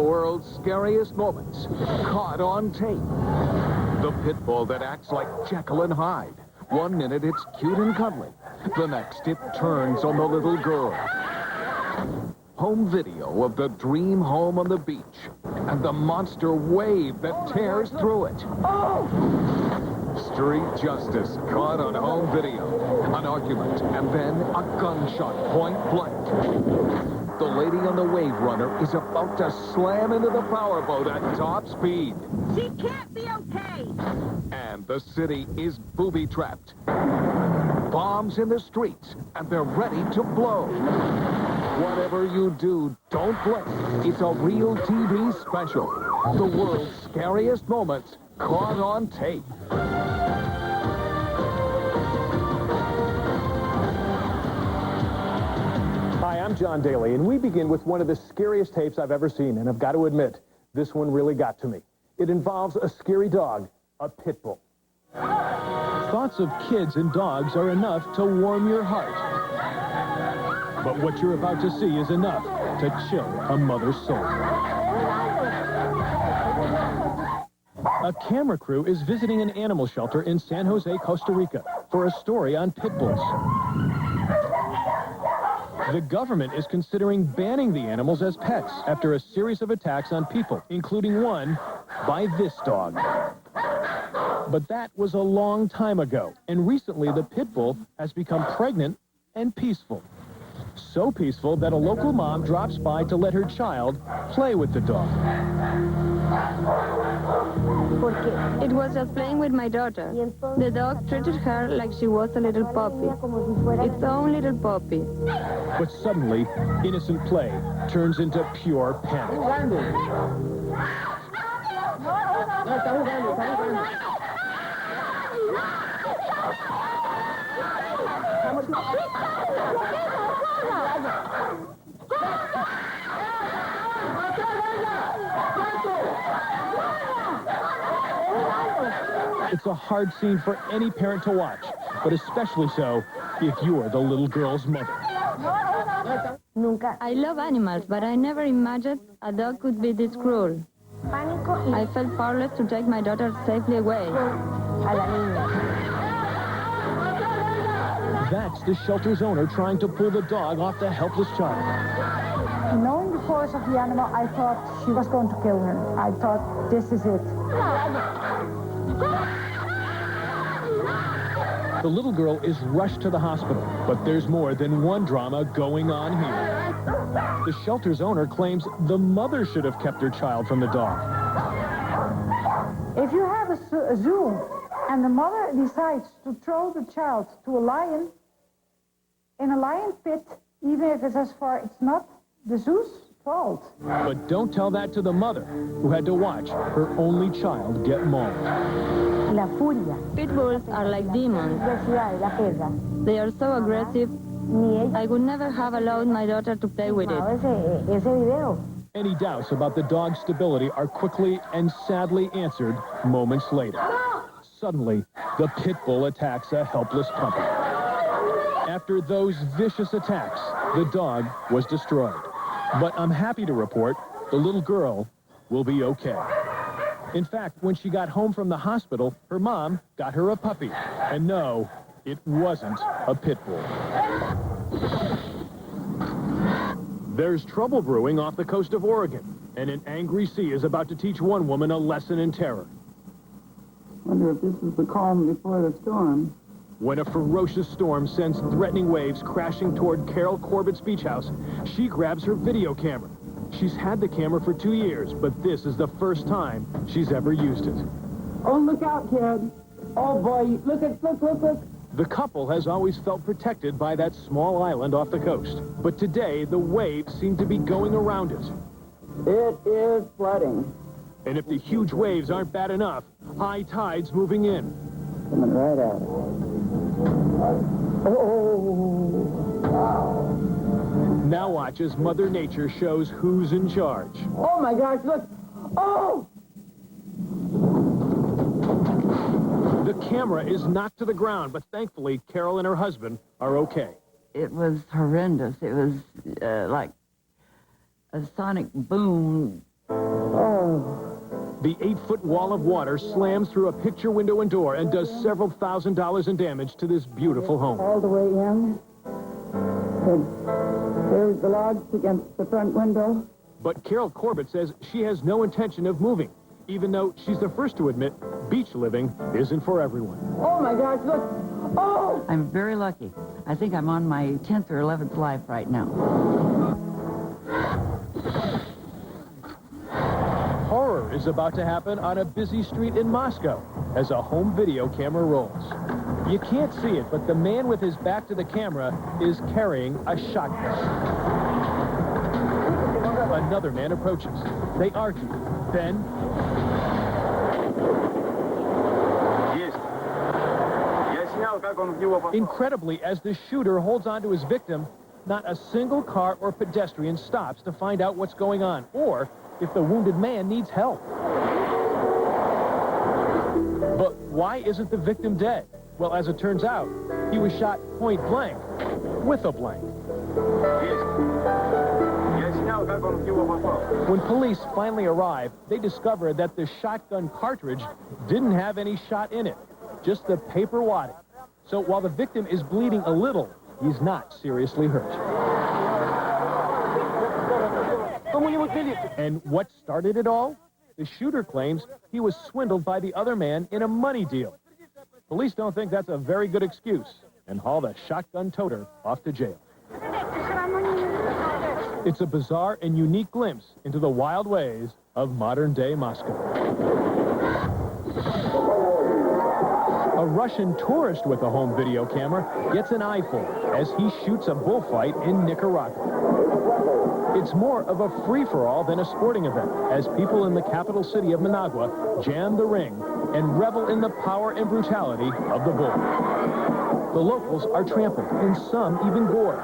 world's scariest moments, caught on tape. The pit bull that acts like Jekyll and Hyde. One minute it's cute and cuddly. The next it turns on the little girl. Home video of the dream home on the beach and the monster wave that tears through it. Street justice caught on home video. An argument and then a gunshot point blank. The lady on the wave runner is about to slam into the powerboat at top speed. She can't be okay. And the city is booby-trapped. Bombs in the streets, and they're ready to blow. Whatever you do, don't blink. It's a RealTV special. The world's scariest moments caught on tape. Hi, I'm John Daly, and we begin with one of the scariest tapes I've ever seen, and I've got to admit, this one really got to me. It involves a scary dog, a pit bull. Thoughts of kids and dogs are enough to warm your heart. But what you're about to see is enough to chill a mother's soul. A camera crew is visiting an animal shelter in San Jose, Costa Rica, for a story on pit bulls. The government is considering banning the animals as pets after a series of attacks on people, including one by this dog. But that was a long time ago, and recently the pit bull has become pregnant and peaceful. So peaceful that a local mom drops by to let her child play with the dog. It was just playing with my daughter. The dog treated her like she was a little puppy. Its own little puppy. But suddenly, innocent play turns into pure panic. It's a hard scene for any parent to watch, but especially so if you are the little girl's mother. I love animals, but I never imagined a dog could be this cruel. I felt powerless to take my daughter safely away. That's the shelter's owner trying to pull the dog off the helpless child. Knowing the force of the animal, I thought she was going to kill her. I thought, this is it. The little girl is rushed to the hospital, but there's more than one drama going on here. The shelter's owner claims the mother should have kept her child from the dog. If you have a zoo and the mother decides to throw the child to a lion in a lion pit, even if it's as far, it's not the zoo's fault. But don't tell that to the mother, who had to watch her only child get mauled. La furia. Pit bulls are like demons. They are so aggressive. I would never have allowed my daughter to play with it. Any doubts about the dog's stability are quickly and sadly answered moments later. Suddenly, the pit bull attacks a helpless puppy. After those vicious attacks, the dog was destroyed. But I'm happy to report the little girl will be okay. In fact, when she got home from the hospital, her mom got her a puppy. And no, it wasn't a pit bull. There's trouble brewing off the coast of Oregon, and an angry sea is about to teach one woman a lesson in terror. Wonder if this is the calm before the storm. When a ferocious storm sends threatening waves crashing toward Carol Corbett's beach house, she grabs her video camera. She's had the camera for 2 years, but this is the first time she's ever used it. Oh, look out, kid. Oh, boy. Look. The couple has always felt protected by that small island off the coast. But today, the waves seem to be going around it. It is flooding. And if the huge waves aren't bad enough, high tide's moving in. Coming right at us. Oh. Now watch as Mother Nature shows who's in charge. Oh, my gosh, look. Oh! The camera is knocked to the ground, but thankfully, Carol and her husband are okay. It was horrendous. It was like a sonic boom The 8-foot wall of water slams through a picture window and door and does several $1,000s in damage to this beautiful home. All the way in. There's the logs against the front window. But Carol Corbett says she has no intention of moving, even though she's the first to admit beach living isn't for everyone. Oh, my gosh, look. Oh! I'm very lucky. I think I'm on my 10th or 11th life right now. Horror is about to happen on a busy street in Moscow as a home video camera rolls. You can't see it, but the man with his back to the camera is carrying a shotgun. Another man approaches. They argue. Then... incredibly, as the shooter holds onto his victim, not a single car or pedestrian stops to find out what's going on, or if the wounded man needs help. But why isn't the victim dead? Well, as it turns out, he was shot point blank with a blank. When police finally arrive, they discover that the shotgun cartridge didn't have any shot in it, just the paper wadding. So while the victim is bleeding a little, he's not seriously hurt. And what started it all? The shooter claims he was swindled by the other man in a money deal. Police don't think that's a very good excuse and haul the shotgun toter off to jail. It's a bizarre and unique glimpse into the wild ways of modern-day Moscow. A Russian tourist with a home video camera gets an eyeful as he shoots a bullfight in Nicaragua. It's more of a free-for-all than a sporting event, as people in the capital city of Managua jam the ring and revel in the power and brutality of the bull. The locals are trampled, and some even gored.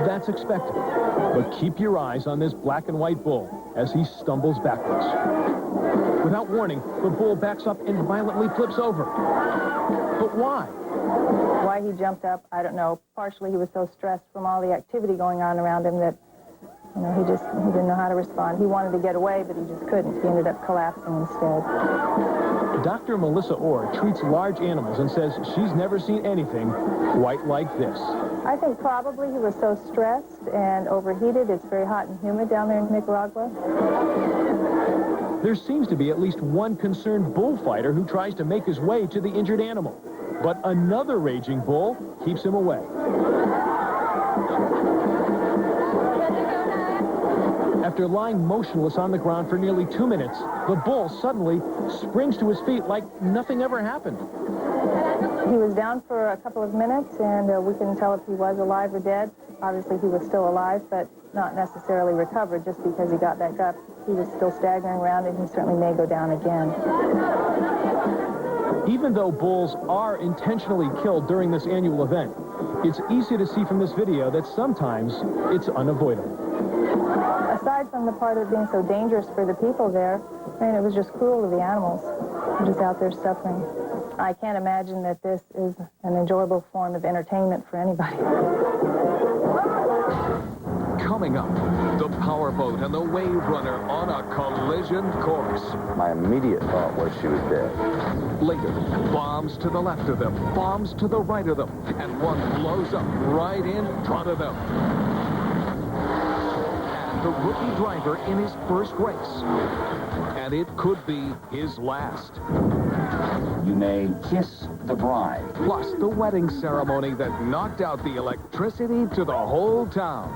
That's expected, but keep your eyes on this black and white bull as he stumbles backwards. Without warning, the bull backs up and violently flips over. But why? Why he jumped up, I don't know. Partially, he was so stressed from all the activity going on around him that, he didn't know how to respond. He wanted to get away, but he just couldn't. He ended up collapsing instead. Dr. Melissa Orr treats large animals and says she's never seen anything quite like this. I think probably he was so stressed and overheated. It's very hot and humid down there in Nicaragua. There seems to be at least one concerned bullfighter who tries to make his way to the injured animal. But another raging bull keeps him away. After lying motionless on the ground for nearly 2 minutes, the bull suddenly springs to his feet like nothing ever happened. He was down for a couple of minutes, and we couldn't tell if he was alive or dead. Obviously, he was still alive, but not necessarily recovered just because he got back up. He was still staggering around, and he certainly may go down again. Even though bulls are intentionally killed during this annual event, it's easy to see from this video that sometimes it's unavoidable. Aside from the part of it being so dangerous for the people there, it was just cruel to the animals. They're just out there suffering. I can't imagine that this is an enjoyable form of entertainment for anybody. Coming up, the powerboat and the wave runner on a collision course. My immediate thought was she was dead. Later, bombs to the left of them, bombs to the right of them, and one blows up right in front of them. The rookie driver in his first race. And it could be his last. You may kiss the bride. Plus the wedding ceremony that knocked out the electricity to the whole town.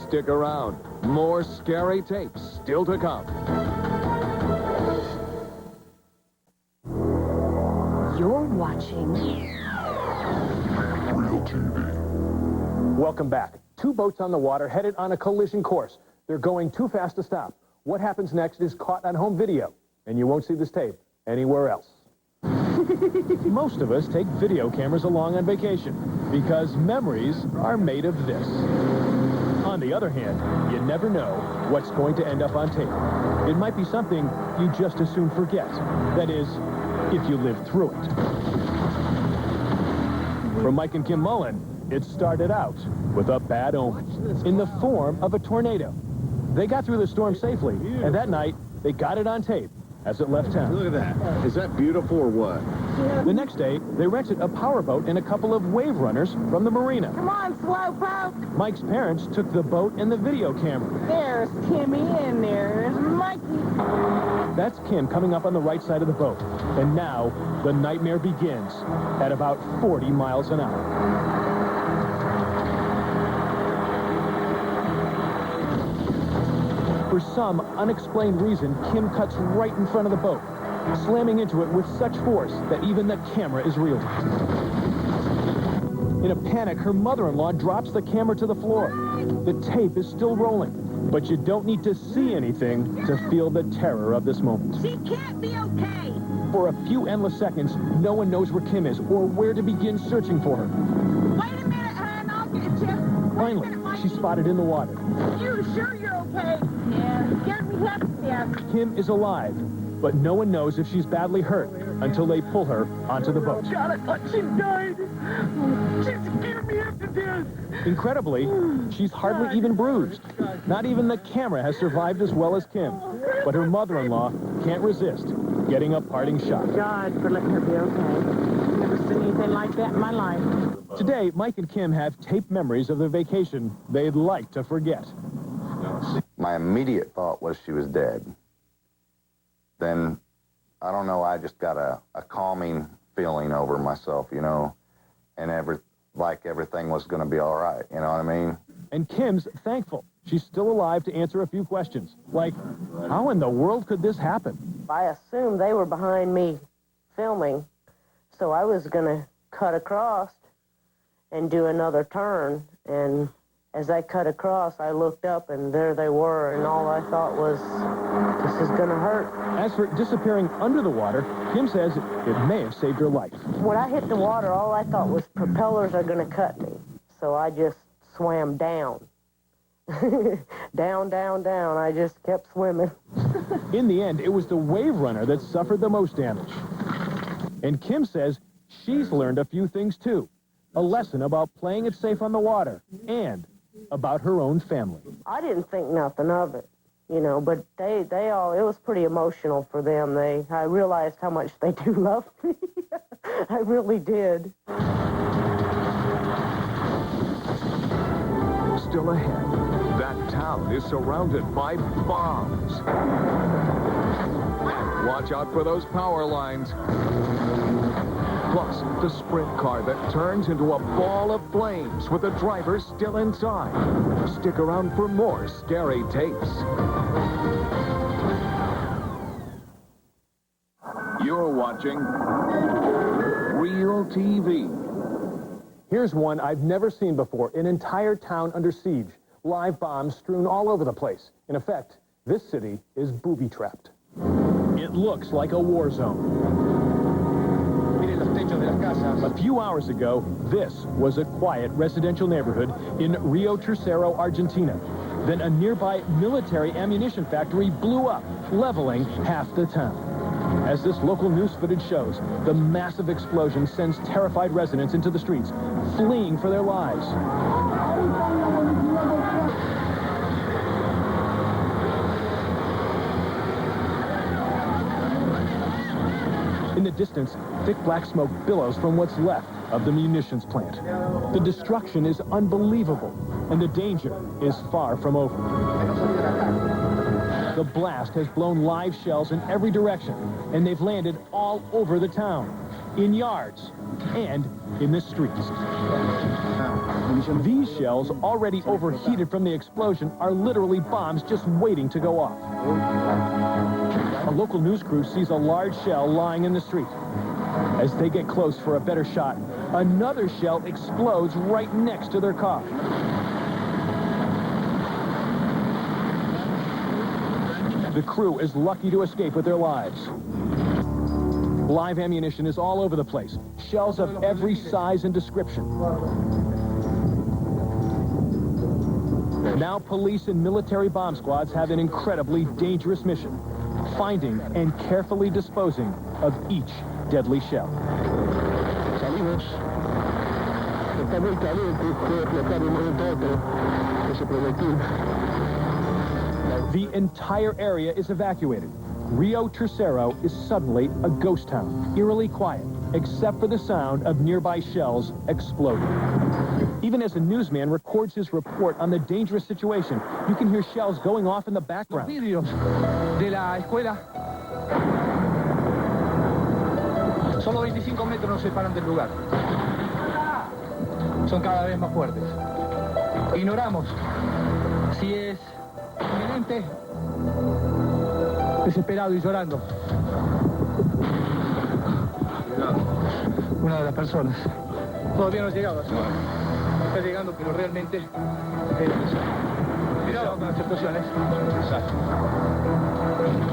Stick around. More scary tapes still to come. You're watching RealTV. Welcome back. 2 boats on the water headed on a collision course. They're going too fast to stop. What happens next is caught on home video, and you won't see this tape anywhere else. Most of us take video cameras along on vacation because memories are made of this. On the other hand, you never know what's going to end up on tape. It might be something you just as soon forget. That is, if you live through it. From Mike and Kim Mullen, it started out with a bad omen in the form of a tornado. they got through the storm safely, and that night, they got it on tape as it left town. Look at that. Is that beautiful or what? The next day, they rented a powerboat and a couple of wave runners from the marina. Come on, Slowpoke. Mike's parents took the boat and the video camera. There's Timmy and there's Mikey. That's Kim coming up on the right side of the boat. And now, the nightmare begins at about 40 miles an hour. For some unexplained reason, Kim cuts right in front of the boat, slamming into it with such force that even the camera is reeled. In a panic, her mother-in-law drops the camera to the floor. The tape is still rolling, but you don't need to see anything to feel the terror of this moment. She can't be okay. For a few endless seconds, no one knows where Kim is or where to begin searching for her. Wait a minute, hon, I'll get you. Finally, she's spotted in the water. You sure you're okay? Yeah, scared me half to death. Kim is alive, but no one knows if she's badly hurt until they pull her onto the boat. God, I thought she died. She scared me half to death. Incredibly, she's hardly even bruised. Not even the camera has survived as well as Kim, but her mother-in-law can't resist getting a parting shot. God for letting her be okay. Never seen anything like that in my life. Today, Mike and Kim have taped memories of their vacation they'd like to forget. My immediate thought was she was dead. Then, I don't know, I just got a calming feeling over myself, you know, and like everything was going to be all right, you know what I mean? And Kim's thankful she's still alive to answer a few questions, like, how in the world could this happen? I assumed they were behind me filming, so I was going to cut across and do another turn, and as I cut across, I looked up, and there they were, and all I thought was, this is going to hurt. As for disappearing under the water, Kim says it may have saved her life. When I hit the water, all I thought was propellers are going to cut me, so I just swam down. Down, down, down. I just kept swimming. In the end, it was the wave runner that suffered the most damage. And Kim says she's learned a few things, too. A lesson about playing it safe on the water and about her own family. I didn't think nothing of it, you know, but they all, it was pretty emotional for them. I realized how much they do love me. I really did. Still ahead, that town is surrounded by bombs. And watch out for those power lines. Plus, the sprint car that turns into a ball of flames with the driver still inside. Stick around for more scary tapes. You're watching RealTV. Here's one I've never seen before. An entire town under siege. Live bombs strewn all over the place. In effect, this city is booby-trapped. It looks like a war zone. A few hours ago, this was a quiet residential neighborhood in Rio Tercero, Argentina. Then a nearby military ammunition factory blew up, leveling half the town. As this local news footage shows, the massive explosion sends terrified residents into the streets, fleeing for their lives. In the distance, thick black smoke billows from what's left of the munitions plant. The destruction is unbelievable, and the danger is far from over. The blast has blown live shells in every direction, and they've landed all over the town, in yards, and in the streets. These shells, already overheated from the explosion, are literally bombs just waiting to go off. A local news crew sees a large shell lying in the street. As they get close for a better shot, another shell explodes right next to their car. The crew is lucky to escape with their lives. Live ammunition is all over the place. Shells of every size and description. Now police and military bomb squads have an incredibly dangerous mission: finding and carefully disposing of each deadly shell. The entire area is evacuated. Rio Tercero is suddenly a ghost town, eerily quiet, except for the sound of nearby shells exploding. Even as a newsman records his report on the dangerous situation, you can hear shells going off in the background. Vidrios de la escuela. Solo 25 metros nos separan del lugar. Son cada vez más fuertes. Ignoramos si es inminente, desesperado y llorando. Una de las personas. Todavía no ha llegado, está llegando, pero realmente con las situaciones.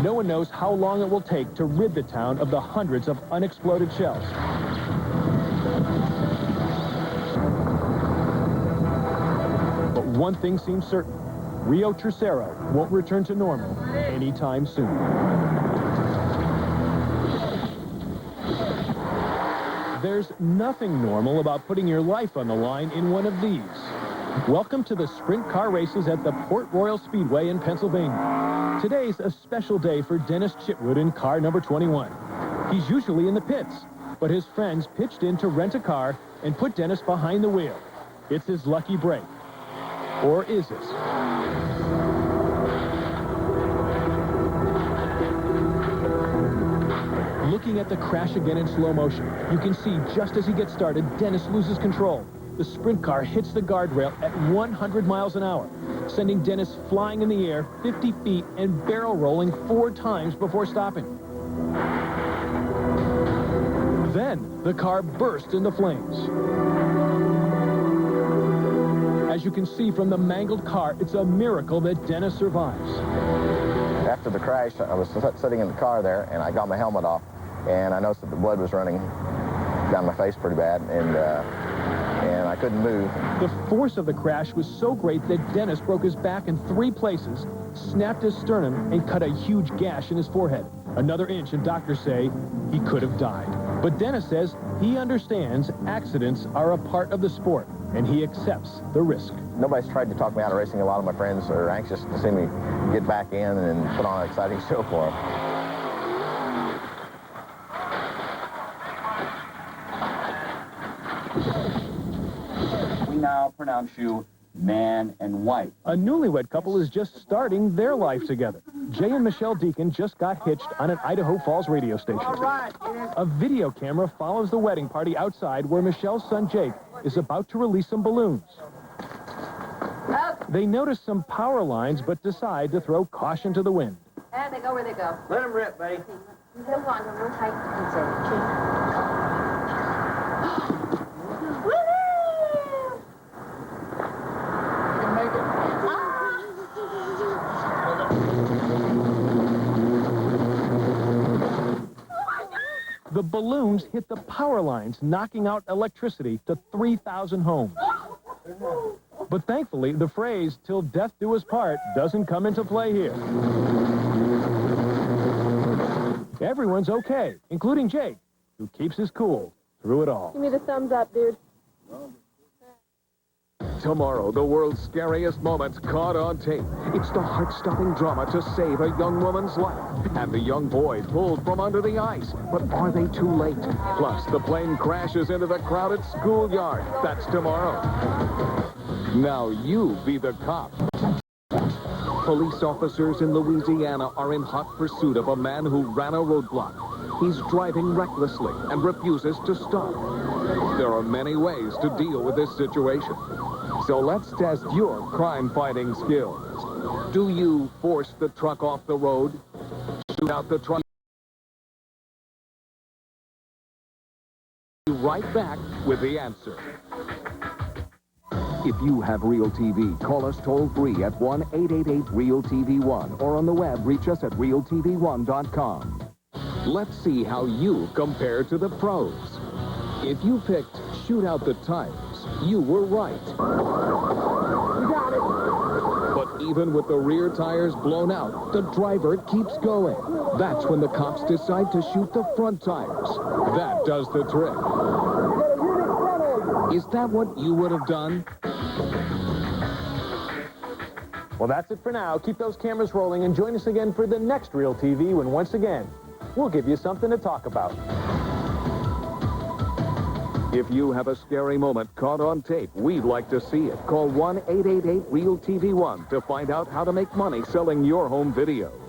No one knows how long it will take to rid the town of the hundreds of unexploded shells. But one thing seems certain. Rio Tercero won't return to normal anytime soon. There's nothing normal about putting your life on the line in one of these. Welcome to the sprint car races at the Port Royal Speedway in Pennsylvania. Today's a special day for Dennis Chitwood in car number 21. He's usually in the pits, but his friends pitched in to rent a car and put Dennis behind the wheel. It's his lucky break. Or is it? Looking at the crash again in slow motion, you can see just as he gets started, Dennis loses control. The sprint car hits the guardrail at 100 miles an hour, sending Dennis flying in the air 50 feet and barrel rolling 4 times before stopping. Then the car burst into flames. As you can see from the mangled car, it's a miracle that Dennis survives. After the crash, I was sitting in the car there, and I got my helmet off, and I noticed that the blood was running down my face pretty bad, and I couldn't move. The force of the crash was so great that Dennis broke his back in 3 places, snapped his sternum, and cut a huge gash in his forehead. Another inch, and doctors say he could have died. But Dennis says he understands accidents are a part of the sport, and he accepts the risk. Nobody's tried to talk me out of racing. A lot of my friends are anxious to see me get back in and put on an exciting show for them. We now pronounce you man and wife. A newlywed couple is just starting their life together. Jay and Michelle Deacon just got hitched on an Idaho Falls radio station. All right. A video camera follows the wedding party outside where Michelle's son Jake is about to release some balloons. They notice some power lines but decide to throw caution to the wind. And they go where they go. Let them rip, buddy. Hold on, real tight. That's it. The balloons hit the power lines, knocking out electricity to 3,000 homes. But thankfully, the phrase, "till death do us part," doesn't come into play here. Everyone's okay, including Jake, who keeps his cool through it all. Give me the thumbs up, dude. Tomorrow, the world's scariest moments caught on tape. It's the heart-stopping drama to save a young woman's life. And the young boy pulled from under the ice. But are they too late? Plus, the plane crashes into the crowded schoolyard. That's tomorrow. Now you be the cop. Police officers in Louisiana are in hot pursuit of a man who ran a roadblock. He's driving recklessly and refuses to stop. There are many ways to deal with this situation. So let's test your crime-fighting skills. Do you force the truck off the road? Shoot out the truck? Right back with the answer. If you have RealTV, call us toll-free at 1-888-REAL-TV1 or on the web, reach us at RealTV1.com. Let's see how you compare to the pros. If you picked shoot out the tires, you were right. You got it. But even with the rear tires blown out, the driver keeps going. That's when the cops decide to shoot the front tires. That does the trick. Is that what you would have done? Well, that's it for now. Keep those cameras rolling and join us again for the next Real TV when once again, we'll give you something to talk about. If you have a scary moment caught on tape, we'd like to see it. Call 1-888-REAL-TV1 to find out how to make money selling your home videos.